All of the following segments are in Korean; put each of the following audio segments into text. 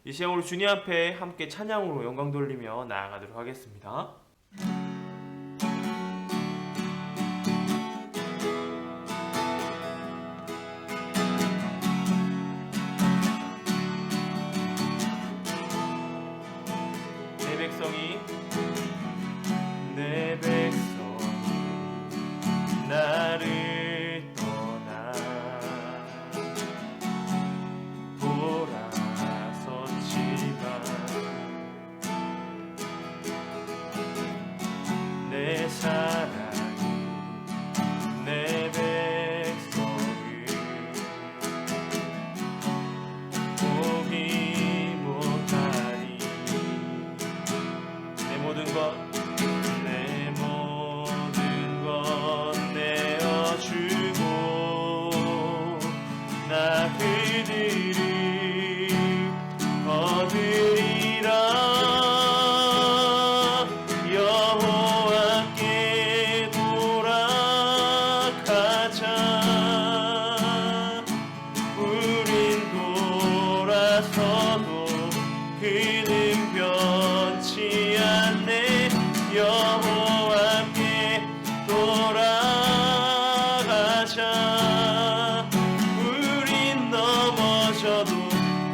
이 시간 우리 주님 앞에 함께 찬양으로 영광 돌리며 나아가도록 하겠습니다. 내 백성이 나를 떠나 돌아섰지만 내 사랑이 내 백성을 포기 못하니 내 모든 것 나 그들을 얻으리라. 여호와께 돌아가자. 우린 돌아서도 그는 변치 않네. 여호와께 돌아가자. 넘어져도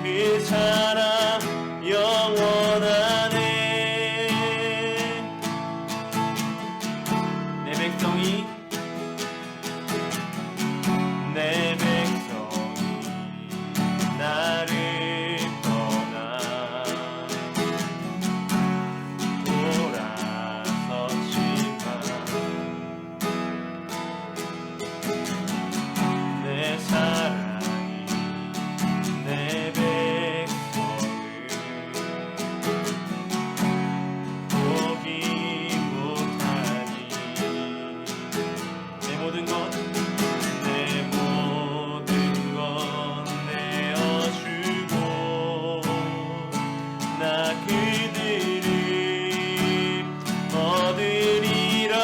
그 사랑 영원하네. 내 백성이 나를 떠나 돌아섰지만 내 사랑 내 백성을 포기 못하니 내 모든 것 내어주고 나 그들을 얻으리라.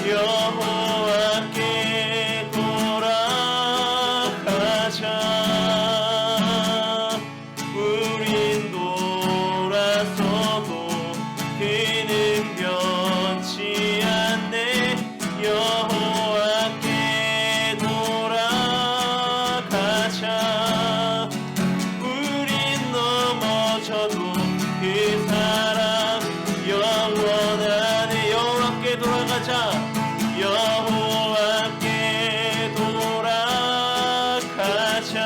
여호와께 우린 돌아서도 그는 변치 않네. 여호와께 돌아가자. 우린 넘어져도 그 사랑 영원하네. 여호와께 돌아가자. 여호와께 돌아가자.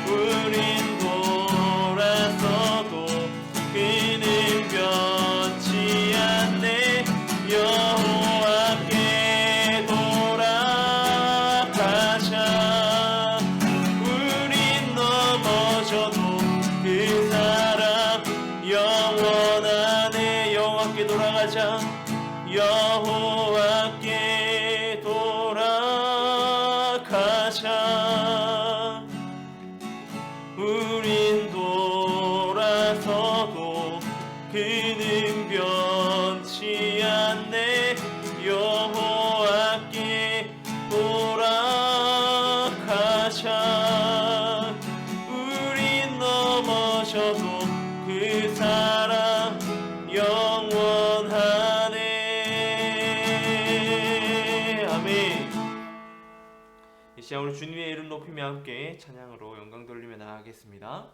우린 돌아서도 그는 변치 않네. 여호와께 돌아가자. 우린 넘어져도 그 사랑 영원하네. 여호와께 돌아가자. 여호와께 돌아가자. 우린 돌아서도 그는 변치 않네. 여호와께 돌아가자. 우린 넘어져도 그 사랑 영원하네. 아멘. 이 시간 우리 주님의 이름 높이며 함께 찬양으로 영광 돌리며 나아가겠습니다.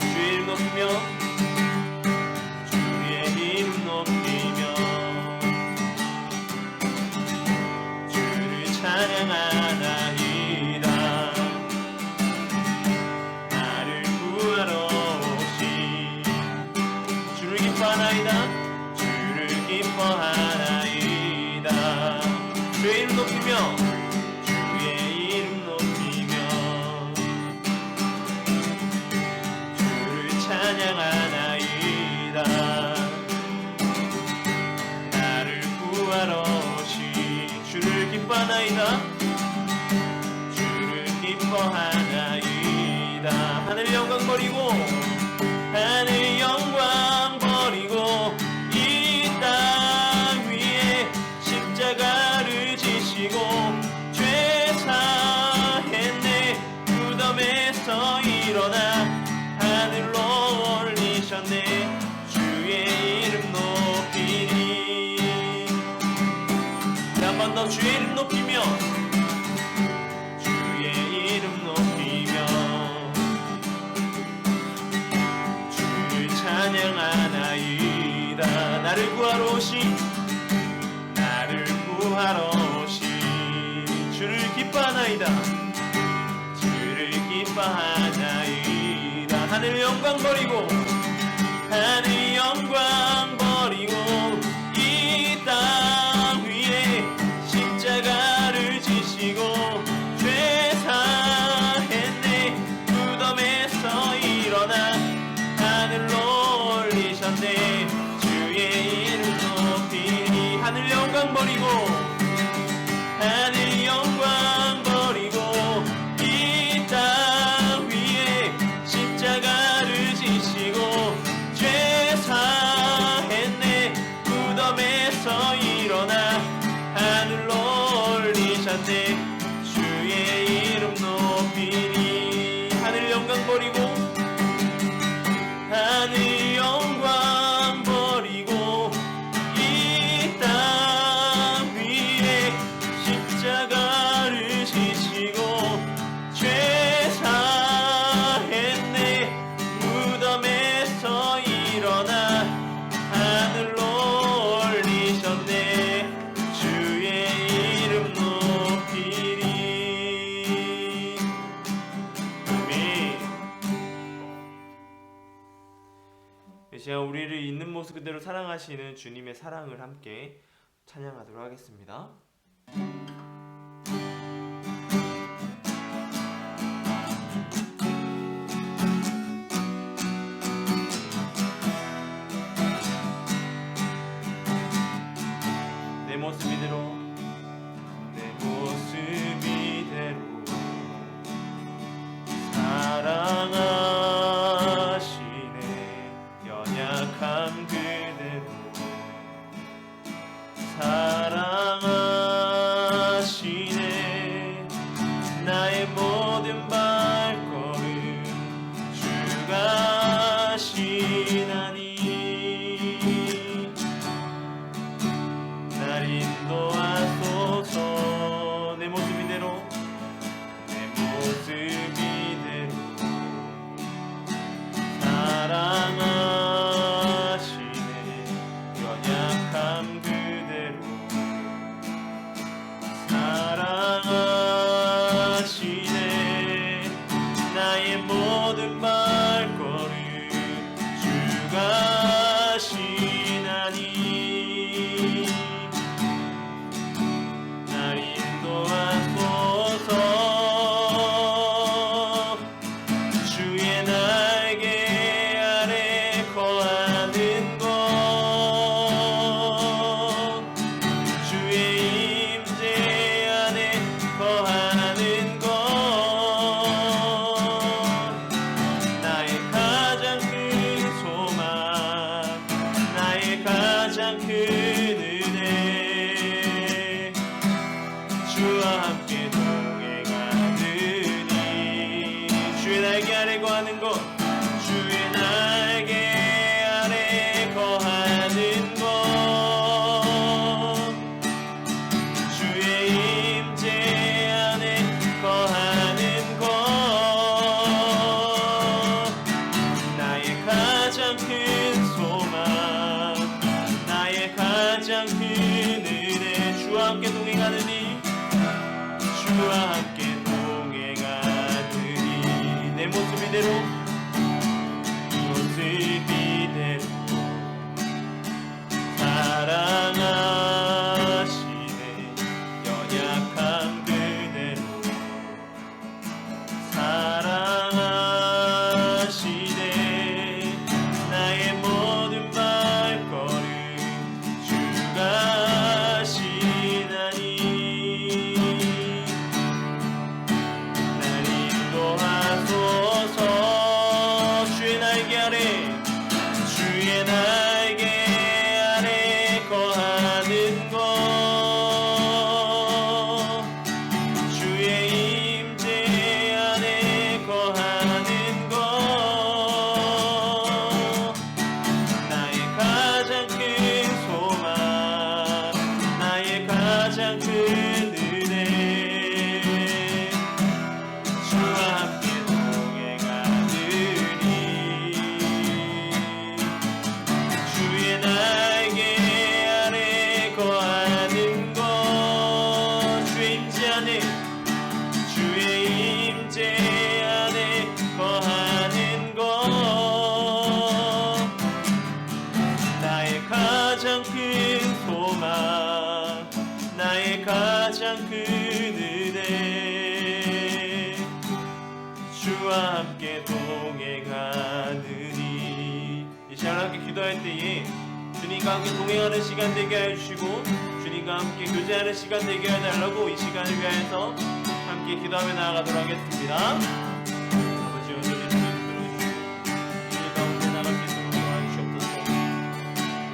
주의 이름 높이며 주의 이름 높이며 주를 찬양하나이다. 나를 구하러 오신 주를 기뻐하나이다. 주를 기뻐하나이다. 주의 이름 찬양하나이다. 나를 구하러 오신 주를 기뻐하나이다. 주를 기뻐하나이다. 하늘 영광 버리고 이 땅 위에 십자가를 지시고 죄 사했네. 무덤에서 일어나 하늘로 올리셨네. 주의 이름 높이니. 하늘 영광 버리고 이 땅 위에 십자가를 지시고 죄 사했네. 무덤에서 일어나 하늘로 올리셨네. 주의 이름 높이니. 하늘 영광 버리고 이 땅 위에 십자가를 지시고 죄 사했네. 무덤에서 일어나 하늘로 올리셨네. 주의 이름 높이리. 아멘. 이 시간 우리를 있는 모습 그대로 사랑하시는 주님의 사랑을 함께 찬양하도록 하겠습니다. 내 모습 이대로 사랑하시네. 연약함 그대로 사랑하시네. 나의 모든 발걸음 주가 하시나니. 날 인도하소서. 내 모습 이대로 사랑하시네. 연약함 그대로 사랑하시네. 나의 모든 발걸음 주가 하시나니. 날 인도하소서. 가장 큰 은혜. 주와 함께 동행하느니. 주의 날개 아래 거하는 것. 주의 날개 아래 거하는 것. 주의 임재 안에 거하는 것. 나의 가장 큰 소망, 나의 가장 큰 은혜. 주와 함께 동행하느니. 주와 함께 동행하느니. 내 모습 이대로, 모습 이대로 사랑하시네. 연약한 그대로 사랑하시네. 나의 모든 발걸음 주가 하시나니. 날 인도하소서. 주의 날개 아래, 주의 날개 아래 거하는 것. 주의 임재 안에 거하는 것. 나의 가장 큰 소망, 나의 가장 큰 은혜. 주와 함께 동행하느니. 가장 큰 은혜 주와 함께 동행하느니. 이 시간 함께 기도할 때에 주님과 함께 동행하는 시간 되게 하여 주시고 주님과 함께 교제하는 시간 되게 해달라고 이 시간을 위하여서 함께 기도하며 나아가도록 하겠습니다. 아버지 온전히 주님 들어주시고 주님 가운데 나갈 수 있도록 도와주시옵소서.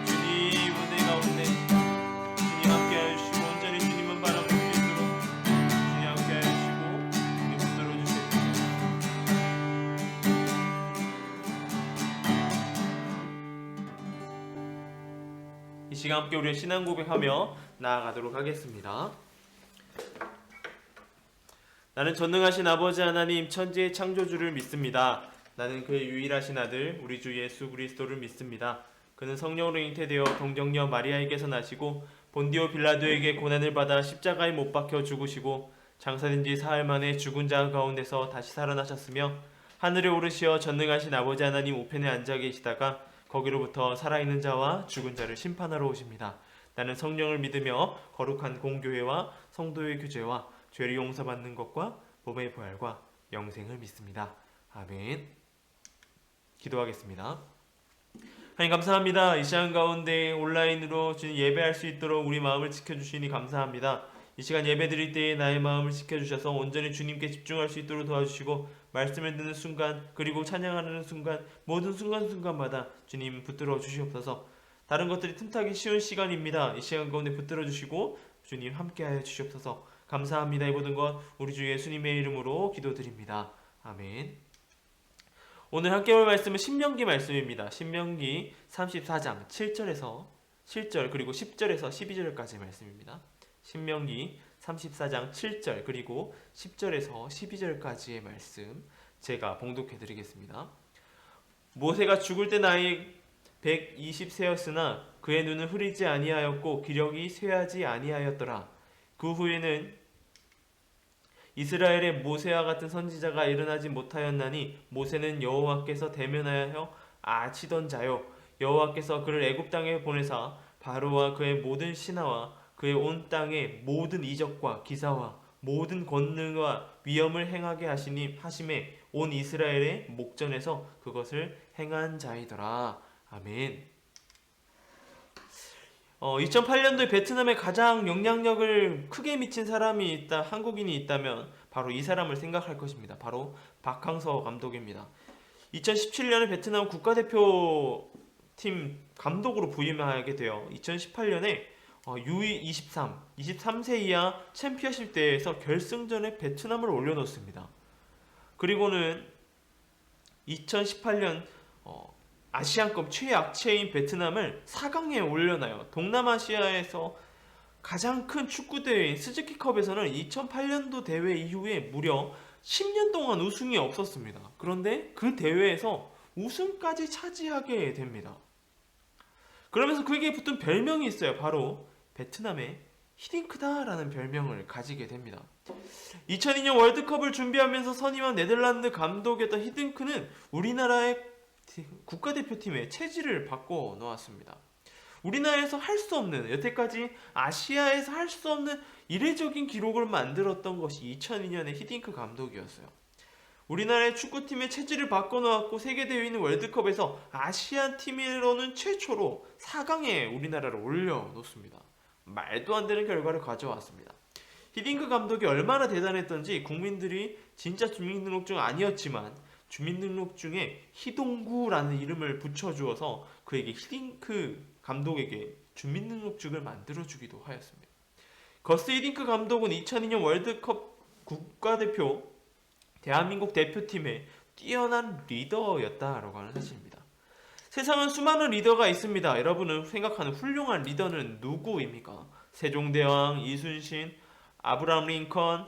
주님 은혜 가운데 주님 함께 하여 주시고 온전히 주님만 바라볼 수 있도록 주님 함께 하여 주시고 주님 붙들어 주시옵소서. 이 시간 함께 우리의 신앙 고백하며 나아가도록 하겠습니다. 나는 전능하신 아버지 하나님 천지의 창조주를 믿습니다. 나는 그의 유일하신 아들 우리 주 예수 그리스도를 믿습니다. 그는 성령으로 잉태되어 동정녀 마리아에게서 나시고 본디오 빌라도에게 고난을 받아 십자가에 못 박혀 죽으시고 장사된 지 사흘 만에 죽은 자 가운데서 다시 살아나셨으며 하늘에 오르시어 전능하신 아버지 하나님 우편에 앉아 계시다가 거기로부터 살아있는 자와 죽은 자를 심판하러 오십니다. 나는 성령을 믿으며 거룩한 공교회와 성도의 교제와 죄를 용서받는 것과 몸의 부활과 영생을 믿습니다. 아멘. 기도하겠습니다. 하나님 감사합니다. 이 시간 가운데 온라인으로 주님 예배할 수 있도록 우리 마음을 지켜주시니 감사합니다. 이 시간 예배 드릴 때에 나의 마음을 지켜주셔서 온전히 주님께 집중할 수 있도록 도와주시고 말씀을 듣는 순간 그리고 찬양하는 순간 모든 순간순간마다 주님 붙들어 주시옵소서. 다른 것들이 틈타기 쉬운 시간입니다. 이 시간 가운데 붙들어 주시고 주님 함께하여 주시옵소서. 감사합니다. 이 모든 것 우리 주 예수님의 이름으로 기도드립니다. 아멘. 오늘 함께 볼 말씀은 신명기 말씀입니다. 신명기 34장 7절 그리고 10절에서 12절까지 말씀입니다. 신명기 34장 7절 그리고 10절에서 12절까지의 말씀 제가 봉독해 드리겠습니다. 모세가 죽을 때 나이 120세였으나 그의 눈은 흐리지 아니하였고 기력이 쇠하지 아니하였더라. 그 후에는 이스라엘의 모세와 같은 선지자가 일어나지 못하였나니 모세는 여호와께서 대면하여 아치던 자요 여호와께서 그를 애굽 땅에 보내사 바로와 그의 모든 신하와 그의 온 땅의 모든 이적과 기사와 모든 권능과 위엄을 행하게 하심에 온 이스라엘의 목전에서 그것을 행한 자이더라. 아멘. 2008년도에 베트남에 가장 영향력을 크게 미친 사람이 한국인이 있다면 바로 이 사람을 생각할 것입니다. 바로 박항서 감독입니다. 2017년에 베트남 국가대표팀 감독으로 부임하게 되어 2018년에 U23, 23세 이하 챔피언십 대회에서 결승전에 베트남을 올려놓습니다. 그리고는 2018년 아시안컵 최약체인 베트남을 4강에 올려놔요. 동남아시아에서 가장 큰 축구대회인 스즈키컵에서는 2008년도 대회 이후에 무려 10년 동안 우승이 없었습니다. 그런데 그 대회에서 우승까지 차지하게 됩니다. 그러면서 그에게 붙은 별명이 있어요. 바로 베트남의 히딩크다라는 별명을 가지게 됩니다. 2002년 월드컵을 준비하면서 선임한 네덜란드 감독이었던 히딩크는 우리나라의 국가대표팀의 체질을 바꿔 놓았습니다. 우리나라에서 할 수 없는, 여태까지 아시아에서 할 수 없는 이례적인 기록을 만들었던 것이 2002년의 히딩크 감독이었어요. 우리나라의 축구팀의 체질을 바꿔놓았고 세계대회 있는 월드컵에서 아시안 팀으로는 최초로 4강에 우리나라를 올려놓습니다. 말도 안 되는 결과를 가져왔습니다. 히딩크 감독이 얼마나 대단했던지 국민들이 진짜 주민등록증 아니었지만 주민등록증에 희동구라는 이름을 붙여주어서 그에게 히딩크 감독에게 주민등록증을 만들어주기도 하였습니다. 거스 히딩크 감독은 2002년 월드컵 국가대표 대한민국 대표팀의 뛰어난 리더였다라고 하는 사실입니다. 세상은 수많은 리더가 있습니다. 여러분은 생각하는 훌륭한 리더는 누구입니까? 세종대왕, 이순신, 아브라함 링컨,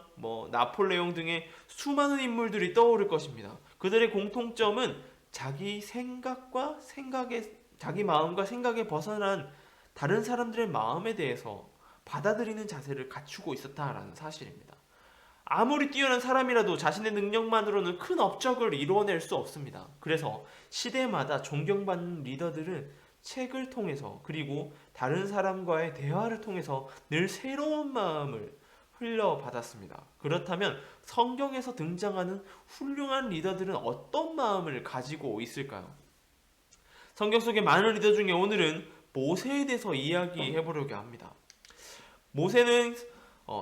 나폴레옹 등의 수많은 인물들이 떠오를 것입니다. 그들의 공통점은 자기 마음과 생각에 벗어난 다른 사람들의 마음에 대해서 받아들이는 자세를 갖추고 있었다라는 사실입니다. 아무리 뛰어난 사람이라도 자신의 능력만으로는 큰 업적을 이루어낼 수 없습니다. 그래서 시대마다 존경받는 리더들은 책을 통해서 그리고 다른 사람과의 대화를 통해서 늘 새로운 마음을 흘려받았습니다. 그렇다면 성경에서 등장하는 훌륭한 리더들은 어떤 마음을 가지고 있을까요? 성경 속의 많은 리더 중에 오늘은 모세에 대해서 이야기해 보려고 합니다. 모세는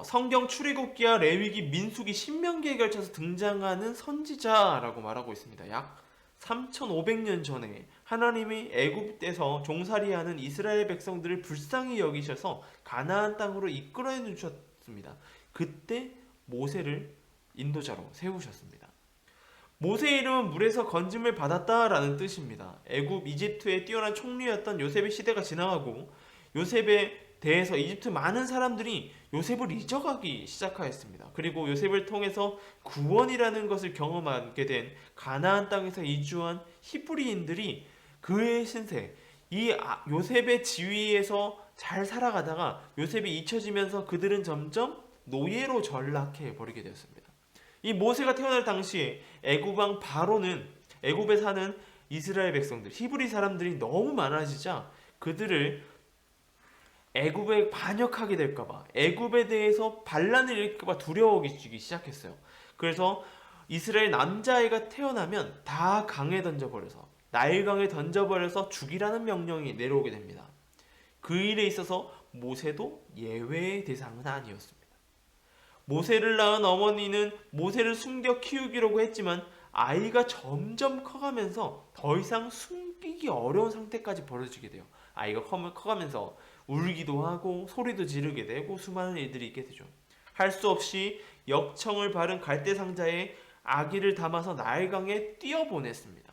성경 출애굽기와 레위기, 민수기, 신명기에 걸쳐서 등장하는 선지자라고 말하고 있습니다. 약 3,500년 전에 하나님이 애굽에서 종살이하는 이스라엘 백성들을 불쌍히 여기셔서 가나안 땅으로 이끌어 주셨습니다. 그때 모세를 인도자로 세우셨습니다. 모세의 이름은 물에서 건짐을 받았다라는 뜻입니다. 애굽, 이집트의 뛰어난 총리였던 요셉의 시대가 지나가고 요셉에 대해서 이집트 많은 사람들이 요셉을 잊어가기 시작하였습니다. 그리고 요셉을 통해서 구원이라는 것을 경험하게 된 가나안 땅에서 이주한 히브리인들이 그의 신세, 요셉의 지위에서 잘 살아가다가 요셉이 잊혀지면서 그들은 점점 노예로 전락해 버리게 되었습니다. 이 모세가 태어날 당시에 애굽 왕 바로는 애굽에 사는 이스라엘 백성들, 히브리 사람들이 너무 많아지자 그들을 애굽에 반역하게 될까봐, 애굽에 대해서 반란을 일으킬까봐 두려워지기 시작했어요. 그래서 이스라엘 남자아이가 태어나면 다 강에 던져버려서, 나일강에 던져버려서 죽이라는 명령이 내려오게 됩니다. 그 일에 있어서 모세도 예외의 대상은 아니었습니다. 모세를 낳은 어머니는 모세를 숨겨 키우기라고 했지만 아이가 점점 커가면서 더 이상 숨기기 어려운 상태까지 벌어지게 돼요. 아이가 커가면서 울기도 하고 소리도 지르게 되고 수많은 일들이 있게 되죠. 할 수 없이 역청을 바른 갈대 상자에 아기를 담아서 나일강에 뛰어보냈습니다.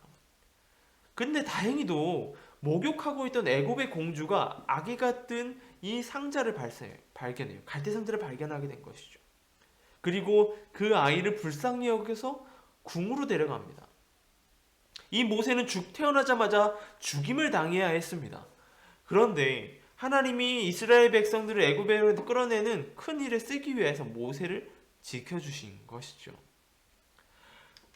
근데 다행히도 목욕하고 있던 애굽의 공주가 아기가 뜬 이 상자를 발견해요. 갈대 상자를 발견하게 된 것이죠. 그리고 그 아이를 불쌍히 여겨서 궁으로 데려갑니다. 이 모세는 태어나자마자 죽임을 당해야 했습니다. 그런데 하나님이 이스라엘 백성들을 애굽에서 끌어내는 큰 일에 쓰기 위해서 모세를 지켜주신 것이죠.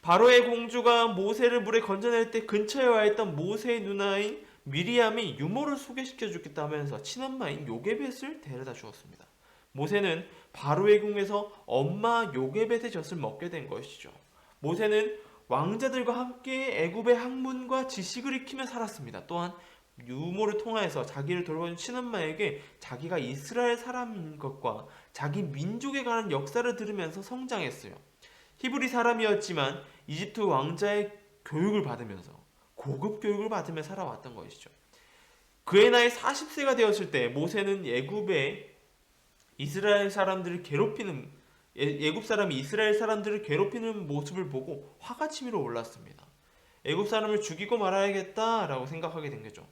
바로의 공주가 모세를 물에 건져낼 때 근처에 와 있던 모세의 누나인 미리암이 유모를 소개시켜 주겠다 하면서 친엄마인 요게벳을 데려다 주었습니다. 모세는 바로의 궁에서 엄마 요게벳의 젖을 먹게 된 것이죠. 모세는 왕자들과 함께 애굽의 학문과 지식을 익히며 살았습니다. 또한 유모를 통하여서 자기를 돌보는 친엄마에게 자기가 이스라엘 사람인 것과 자기 민족에 관한 역사를 들으면서 성장했어요. 히브리 사람이었지만 이집트 왕자의 교육을 받으면서 고급 교육을 받으며 살아왔던 것이죠. 그의 나이 40세가 되었을 때 모세는 애굽의 이스라엘 사람들을 괴롭히는 애굽 사람이 이스라엘 사람들을 괴롭히는 모습을 보고 화가 치밀어 올랐습니다. 애굽 사람을 죽이고 말아야겠다라고 생각하게 된 거죠.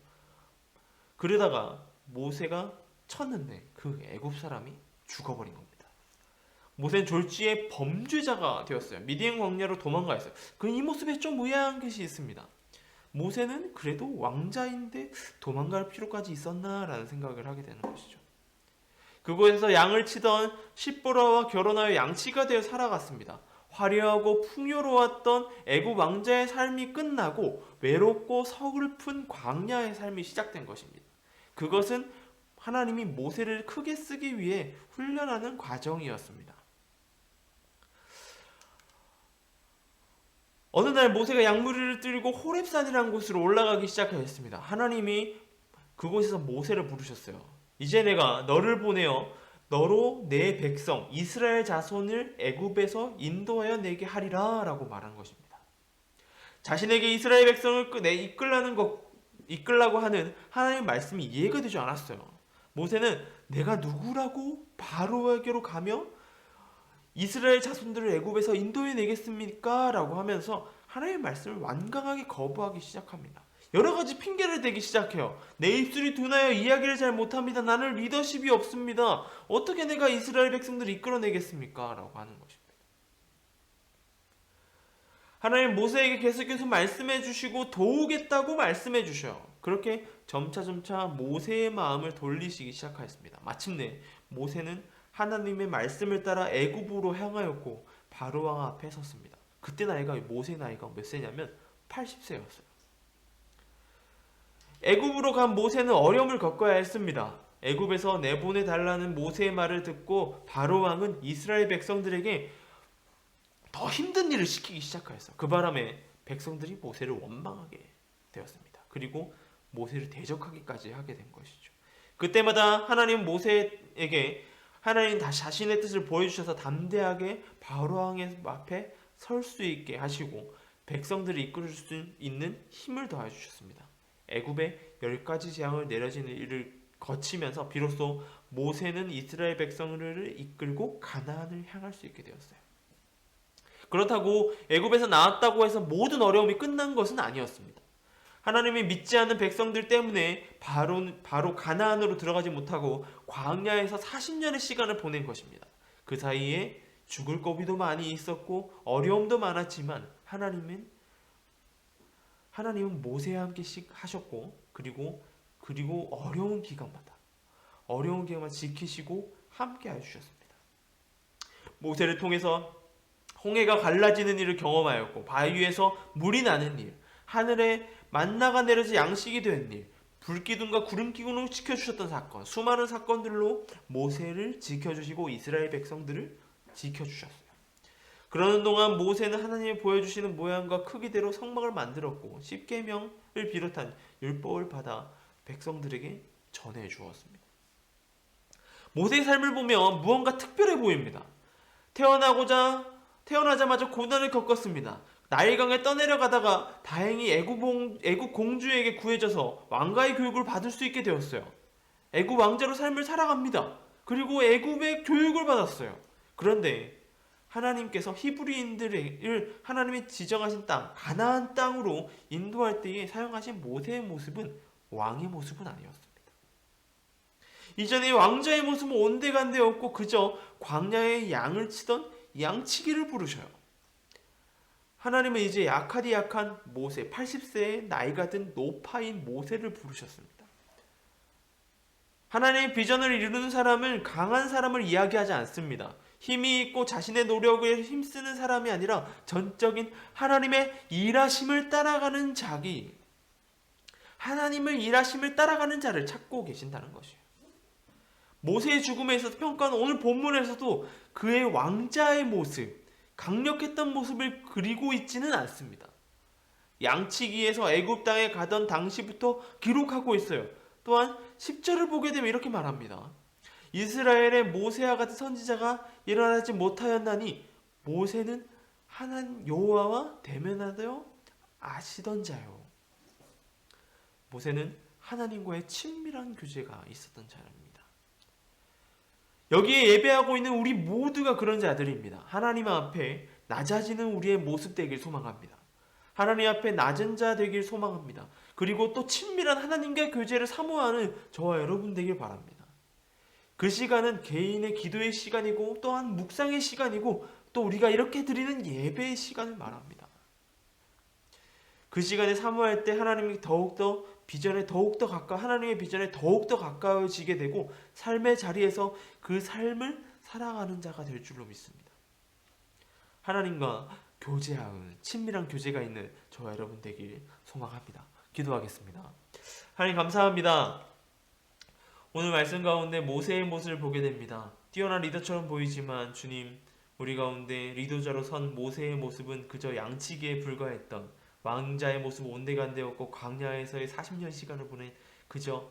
그러다가 모세가 쳤는데 그 애굽 사람이 죽어버린 겁니다. 모세는 졸지에 범죄자가 되었어요. 미디안 광야로 도망가였어요. 이 모습에 좀 의아한 것이 있습니다. 모세는 그래도 왕자인데 도망갈 필요까지 있었나라는 생각을 하게 되는 것이죠. 그곳에서 양을 치던 십보라와 결혼하여 양치가 되어 살아갔습니다. 화려하고 풍요로웠던 애굽 왕자의 삶이 끝나고 외롭고 서글픈 광야의 삶이 시작된 것입니다. 그것은 하나님이 모세를 크게 쓰기 위해 훈련하는 과정이었습니다. 어느 날 모세가 양무리를 들고 호렙산이라는 곳으로 올라가기 시작하였습니다. 하나님이 그곳에서 모세를 부르셨어요. 이제 내가 너를 보내어 너로 내 백성 이스라엘 자손을 애굽에서 인도하여 내게 하리라 라고 말한 것입니다. 자신에게 이스라엘 백성을 이끌라고 하는 하나님의 말씀이 이해가 되지 않았어요. 모세는 내가 누구라고 바로에게로 가며 이스라엘 자손들을 애굽에서 인도해 내겠습니까? 라고 하면서 하나님의 말씀을 완강하게 거부하기 시작합니다. 여러 가지 핑계를 대기 시작해요. 내 입술이 둔하여 이야기를 잘 못합니다. 나는 리더십이 없습니다. 어떻게 내가 이스라엘 백성들을 이끌어내겠습니까? 라고 하는 것입니다. 하나님 모세에게 계속해서 말씀해 주시고 도우겠다고 말씀해 주셔요. 그렇게 점차점차 모세의 마음을 돌리시기 시작하였습니다. 마침내 모세는 하나님의 말씀을 따라 애굽으로 향하였고 바로 왕 앞에 섰습니다. 그때 모세의 나이가 몇 세냐면 80세였어요. 애굽으로 간 모세는 어려움을 겪어야 했습니다. 애굽에서 내보내 달라는 모세의 말을 듣고 바로 왕은 이스라엘 백성들에게 더 힘든 일을 시키기 시작하였어요. 그 바람에 백성들이 모세를 원망하게 되었습니다. 그리고 모세를 대적하기까지 하게 된 것이죠. 그때마다 하나님 모세에게 하나님 다시 자신의 뜻을 보여주셔서 담대하게 바로 왕의 앞에 설 수 있게 하시고 백성들을 이끌 수 있는 힘을 더해 주셨습니다. 애굽에 10가지 재앙을 내려지는 일을 거치면서 비로소 모세는 이스라엘 백성을 이끌고 가나안을 향할 수 있게 되었어요. 그렇다고 애굽에서 나왔다고 해서 모든 어려움이 끝난 것은 아니었습니다. 하나님이 믿지 않는 백성들 때문에 바로 가나안으로 들어가지 못하고 광야에서 40년의 시간을 보낸 것입니다. 그 사이에 죽을 고비도 많이 있었고 어려움도 많았지만 하나님은 모세와 함께 하셨고 그리고 어려운 기간마다 지키시고 함께 해주셨습니다. 모세를 통해서 홍해가 갈라지는 일을 경험하였고 바위에서 물이 나는 일, 하늘에 만나가 내려져 양식이 된 일, 불기둥과 구름기둥으로 지켜주셨던 사건, 수많은 사건들로 모세를 지켜주시고 이스라엘 백성들을 지켜주셨어요. 그러는 동안 모세는 하나님이 보여주시는 모양과 크기대로 성막을 만들었고 십계명을 비롯한 율법을 받아 백성들에게 전해주었습니다. 모세의 삶을 보면 무언가 특별해 보입니다. 태어나자마자 고난을 겪었습니다. 나일강에 떠내려가다가 다행히 애굽 공주에게 구해져서 왕가의 교육을 받을 수 있게 되었어요. 애굽 왕자로 삶을 살아갑니다. 그리고 애굽의 교육을 받았어요. 그런데 하나님께서 히브리인들을 하나님이 지정하신 땅, 가나안 땅으로 인도할 때에 사용하신 모세의 모습은 왕의 모습은 아니었습니다. 이전에 왕자의 모습은 온데간데였고 그저 광야에 양을 치던 양치기를 부르셔요. 하나님은 이제 약하디 약한 모세, 80세의 나이가 든 노파인 모세를 부르셨습니다. 하나님의 비전을 이루는 사람은 강한 사람을 이야기하지 않습니다. 힘이 있고 자신의 노력에 힘쓰는 사람이 아니라 전적인 하나님의 일하심을 따라가는 자를 찾고 계신다는 것이에요. 모세의 죽음에 있어서 평가는 오늘 본문에서도 그의 왕자의 모습, 강력했던 모습을 그리고 있지는 않습니다. 양치기에서 애굽 땅에 가던 당시부터 기록하고 있어요. 또한 10절을 보게 되면 이렇게 말합니다. 이스라엘의 모세와 같은 선지자가 일어나지 못하였나니 모세는 하나님 여호와와 대면하여 아시던 자요. 모세는 하나님과의 친밀한 교제가 있었던 자입니다. 여기에 예배하고 있는 우리 모두가 그런 자들입니다. 하나님 앞에 낮아지는 우리의 모습 되길 소망합니다. 하나님 앞에 낮은 자 되길 소망합니다. 그리고 또 친밀한 하나님과 교제를 사모하는 저와 여러분 되길 바랍니다. 그 시간은 개인의 기도의 시간이고 또한 묵상의 시간이고 또 우리가 이렇게 드리는 예배의 시간을 말합니다. 그 시간에 사모할 때 하나님이 하나님의 비전에 더욱더 가까워지게 되고 삶의 자리에서 그 삶을 살아가는 자가 될 줄로 믿습니다. 하나님과 교제하는 친밀한 교제가 있는 저와 여러분 되길 소망합니다. 기도하겠습니다. 하나님 감사합니다. 오늘 말씀 가운데 모세의 모습을 보게 됩니다. 뛰어난 리더처럼 보이지만 주님, 우리 가운데 리더자로 선 모세의 모습은 그저 양치기에 불과했던 왕자의 모습 온데간데였고 광야에서의 40년 시간을 보낸 그저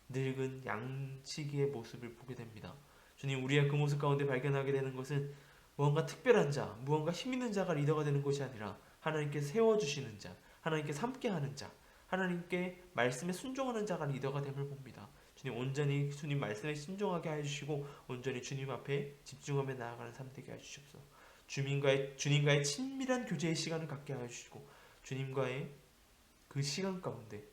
늙은 양치기의 모습을 보게 됩니다. 주님, 우리의 그 모습 가운데 발견하게 되는 것은 무언가 특별한 자, 무언가 힘있는 자가 리더가 되는 것이 아니라 하나님께 세워주시는 자, 하나님께 함께하는 자, 하나님께 말씀에 순종하는 자가 리더가 됨을 봅니다. 주님, 온전히 주님 말씀에 순종하게 해주시고 온전히 주님 앞에 집중하며 나아가는 삶 되게 해주시옵소서. 주님과의 친밀한 교제의 시간을 갖게 해주시고 주님과의 그 시간 가운데,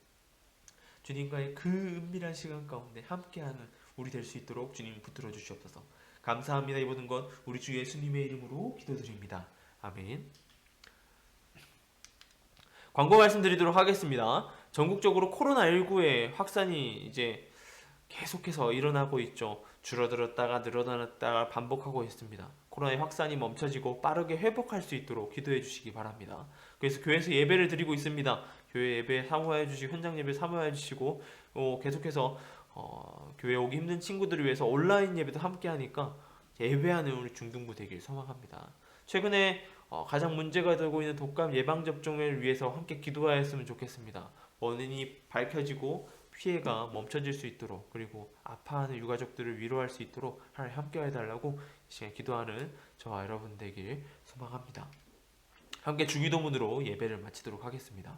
주님과의 그 은밀한 시간 가운데 함께하는 우리 될 수 있도록 주님 붙들어 주시옵소서. 감사합니다. 이 모든 것 우리 주 예수님의 이름으로 기도드립니다. 아멘. 광고 말씀드리도록 하겠습니다. 전국적으로 코로나19의 확산이 이제 계속해서 일어나고 있죠. 줄어들었다가 늘어났다가 반복하고 있습니다. 코로나의 확산이 멈춰지고 빠르게 회복할 수 있도록 기도해 주시기 바랍니다. 그래서 교회에서 예배를 드리고 있습니다. 교회 예배 사모해 주시고 현장 예배 사모해 주시고 계속해서 교회 오기 힘든 친구들을 위해서 온라인 예배도 함께 하니까 예배하는 우리 중등부 되길 소망합니다. 최근에 가장 문제가 되고 있는 독감 예방 접종을 위해서 함께 기도하였으면 좋겠습니다. 원인이 밝혀지고 피해가 멈춰질 수 있도록, 그리고 아파하는 유가족들을 위로할 수 있도록 하나님 함께 해달라고 이 시간 기도하는 저와 여러분 되길 소망합니다. 함께 주기도문으로 예배를 마치도록 하겠습니다.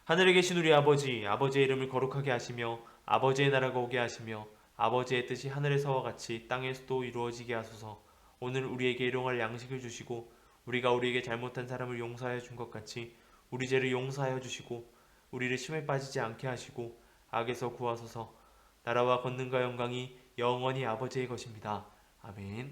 하늘에 계신 우리 아버지, 아버지의 이름을 거룩하게 하시며 아버지의 나라가 오게 하시며 아버지의 뜻이 하늘에서와 같이 땅에서도 이루어지게 하소서. 오늘 우리에게 일용할 양식을 주시고 우리가 우리에게 잘못한 사람을 용서하여 준 것 같이 우리 죄를 용서하여 주시고 우리를 시험에 빠지지 않게 하시고 악에서 구하소서. 나라와 권능과 영광이 영원히 아버지의 것입니다. 아멘.